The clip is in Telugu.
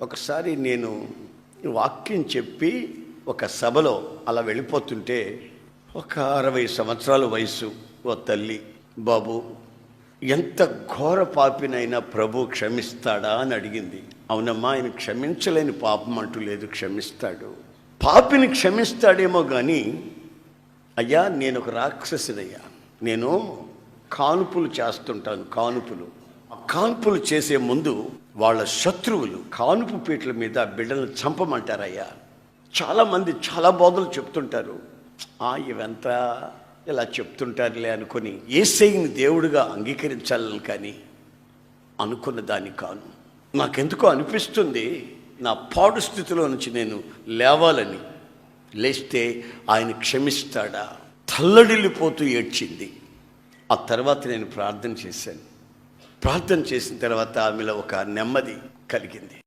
ఒకసారి నేను వాక్యం చెప్పి ఒక సభలో అలా వెళ్ళిపోతుంటే ఒక 60 సంవత్సరాల వయసు ఓ తల్లి, బాబు ఎంత ఘోర పాపినైనా ప్రభు క్షమిస్తాడా అని అడిగింది. అవునమ్మా, ఆయన క్షమించలేని పాపం అంటూ లేదు, క్షమిస్తాడు. పాపిని క్షమిస్తాడేమో కానీ అయ్యా నేను ఒక రాక్షసుడయ్యా, నేను కానుపులు చేస్తుంటాను. కానుపులు చేసే ముందు వాళ్ళ శత్రువులు కానుపు పీటల మీద బిడ్డలను చంపమంటారయ్యా. చాలామంది చాలా బోధలు చెప్తుంటారు, ఇవంతా ఇలా చెప్తుంటారులే అనుకొని యేసయ్యని దేవుడిగా అంగీకరించాలని కానీ అనుకున్న దాన్ని కాను. నాకెందుకో అనిపిస్తుంది నా పాడు స్థితిలో నుంచి నేను లేవాలని. లేస్తే ఆయన క్షమిస్తాడా? తల్లడిల్లిపోతూ ఏడ్చింది. ఆ తర్వాత నేను ప్రార్థన చేశాను. ప్రార్థన చేసిన తర్వాత ఆమెలో ఒక నెమ్మది కలిగింది.